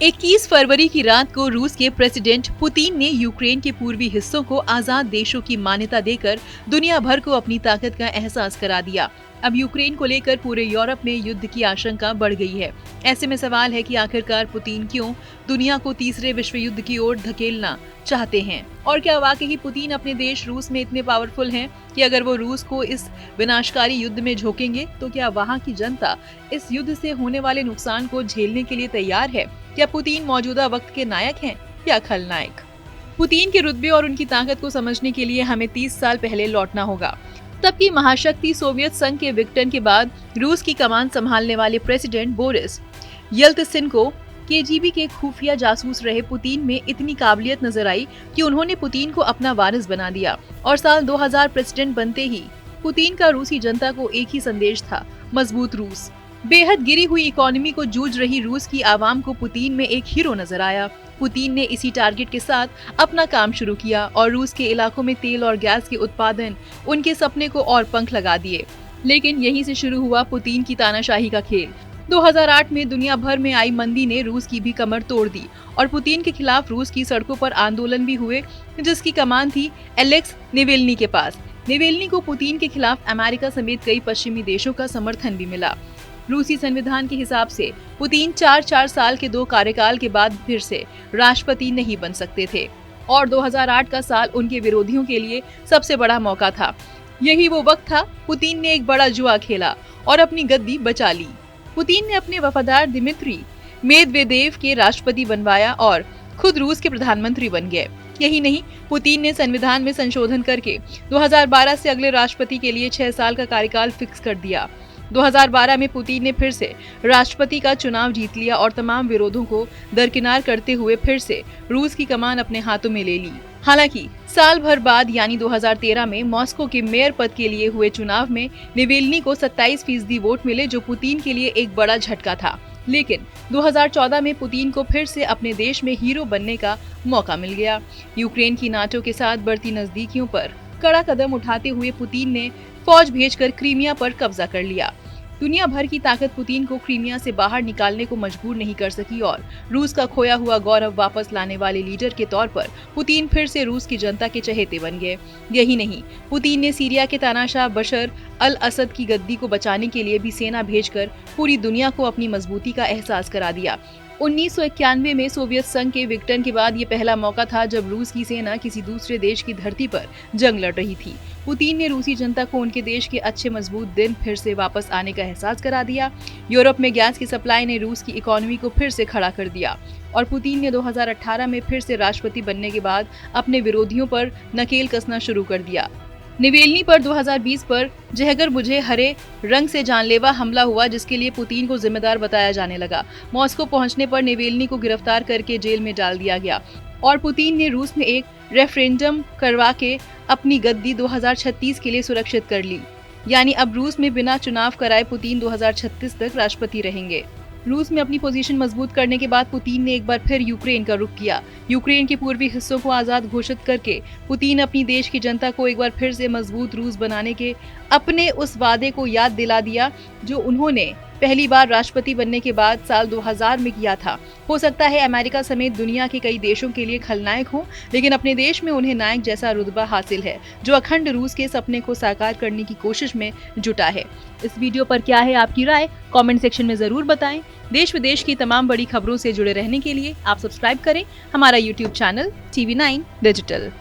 21 फरवरी की रात को रूस के प्रेसिडेंट पुतिन ने यूक्रेन के पूर्वी हिस्सों को आजाद देशों की मान्यता देकर दुनिया भर को अपनी ताकत का एहसास करा दिया। अब यूक्रेन को लेकर पूरे यूरोप में युद्ध की आशंका बढ़ गई है। ऐसे में सवाल है कि आखिरकार पुतिन क्यों दुनिया को तीसरे विश्व युद्ध की ओर धकेलना चाहते हैं, और क्या वाकई पुतिन अपने देश रूस में इतने पावरफुल हैं कि अगर वो रूस को इस विनाशकारी युद्ध में झोंकेंगे तो क्या वहाँ की जनता इस युद्ध से होने वाले नुकसान को झेलने के लिए तैयार है? क्या पुतिन मौजूदा वक्त के नायक हैं या खलनायक? पुतिन के रुतबे और उनकी ताकत को समझने के लिए हमें 30 साल पहले लौटना होगा। तब की महाशक्ति सोवियत संघ के विघटन के बाद रूस की कमान संभालने वाले प्रेसिडेंट बोरिस येल्त्सिन को केजीबी के खुफिया जासूस रहे पुतिन में इतनी काबिलियत नजर आई कि उन्होंने पुतिन को अपना वारिस बना दिया। और साल 2000 प्रेसिडेंट बनते ही पुतिन का रूसी जनता को एक ही संदेश था, मजबूत रूस। बेहद गिरी हुई इकोनॉमी को जूझ रही रूस की आवाम को पुतिन में एक हीरो नजर आया। पुतिन ने इसी टारगेट के साथ अपना काम शुरू किया और रूस के इलाकों में तेल और गैस के उत्पादन उनके सपने को और पंख लगा दिए। लेकिन यहीं से शुरू हुआ पुतिन की तानाशाही का खेल। 2008 में दुनिया भर में आई मंदी ने रूस की भी कमर तोड़ दी और पुतिन के खिलाफ रूस की सड़कों पर आंदोलन भी हुए, जिसकी कमान थी एलेक्स नेवेल्नी के पास। नेवेल्नी को पुतिन के खिलाफ अमेरिका समेत कई पश्चिमी देशों का समर्थन भी मिला। रूसी संविधान के हिसाब से पुतिन 4 साल के 2 कार्यकाल के बाद फिर से राष्ट्रपति नहीं बन सकते थे और 2008 का साल उनके विरोधियों के लिए सबसे बड़ा मौका था। यही वो वक्त था पुतिन ने एक बड़ा जुआ खेला और अपनी गद्दी बचा ली। पुतिन ने अपने वफादार दिमित्री मेदवेदेव के राष्ट्रपति बनवाया और खुद रूस के प्रधानमंत्री बन गए। यही नहीं, पुतिन ने संविधान में संशोधन करके 2012 से अगले राष्ट्रपति के लिए 6 साल का कार्यकाल फिक्स कर दिया। 2012 में पुतिन ने फिर से राष्ट्रपति का चुनाव जीत लिया और तमाम विरोधों को दरकिनार करते हुए फिर से रूस की कमान अपने हाथों में ले ली। हालांकि साल भर बाद यानी 2013 में मॉस्को के मेयर पद के लिए हुए चुनाव में नेवेल्नी को 27% वोट मिले, जो पुतिन के लिए एक बड़ा झटका था। लेकिन 2014 में पुतिन को फिर से अपने देश में हीरो बनने का मौका मिल गया। यूक्रेन की नाटो के साथ बढ़ती नजदीकियों पर कड़ा कदम उठाते हुए पुतिन ने फौज भेजकर क्रीमिया पर कब्जा कर लिया। दुनिया भर की ताकत पुतिन को क्रीमिया से बाहर निकालने को मजबूर नहीं कर सकी और रूस का खोया हुआ गौरव वापस लाने वाले लीडर के तौर पर पुतिन फिर से रूस की जनता के चहेते बन गए। यही नहीं, पुतिन ने सीरिया के तानाशाह बशर अल असद की गद्दी को बचाने के लिए भी सेना भेजकर पूरी दुनिया को अपनी मजबूती का एहसास करा दिया। 1991 में सोवियत संघ के विघटन के बाद ये पहला मौका था जब रूस की सेना किसी दूसरे देश की धरती पर जंग लड़ रही थी। पुतिन ने रूसी जनता को उनके देश के अच्छे मजबूत दिन फिर से वापस आने का एहसास करा दिया। यूरोप में गैस की सप्लाई ने रूस की इकोनॉमी को फिर से खड़ा कर दिया और पुतिन ने 2018 में फिर से राष्ट्रपति बनने के बाद अपने विरोधियों पर नकेल कसना शुरू कर दिया। नेवेल्नी पर 2020 पर जहगर बुझे हरे रंग से जानलेवा हमला हुआ, जिसके लिए पुतिन को जिम्मेदार बताया जाने लगा। मॉस्को पहुंचने पर नेवेल्नी को गिरफ्तार करके जेल में डाल दिया गया और पुतिन ने रूस में एक रेफरेंडम करवा के अपनी गद्दी 2036 के लिए सुरक्षित कर ली। यानी अब रूस में बिना चुनाव कराए पुतिन 2036 तक राष्ट्रपति रहेंगे। रूस में अपनी पोजीशन मजबूत करने के बाद पुतिन ने एक बार फिर यूक्रेन का रुख किया। यूक्रेन के पूर्वी हिस्सों को आजाद घोषित करके पुतिन अपनी देश की जनता को एक बार फिर से मजबूत रूस बनाने के अपने उस वादे को याद दिला दिया जो उन्होंने पहली बार राष्ट्रपति बनने के बाद साल 2000 में किया था। हो सकता है अमेरिका समेत दुनिया के कई देशों के लिए खलनायक हो, लेकिन अपने देश में उन्हें नायक जैसा रुतबा हासिल है, जो अखंड रूस के सपने को साकार करने की कोशिश में जुटा है। इस वीडियो पर क्या है आपकी राय? कमेंट सेक्शन में जरूर बताएं। देश विदेश की तमाम बड़ी खबरों से जुड़े रहने के लिए आप सब्सक्राइब करें हमारा YouTube चैनल TV9 डिजिटल।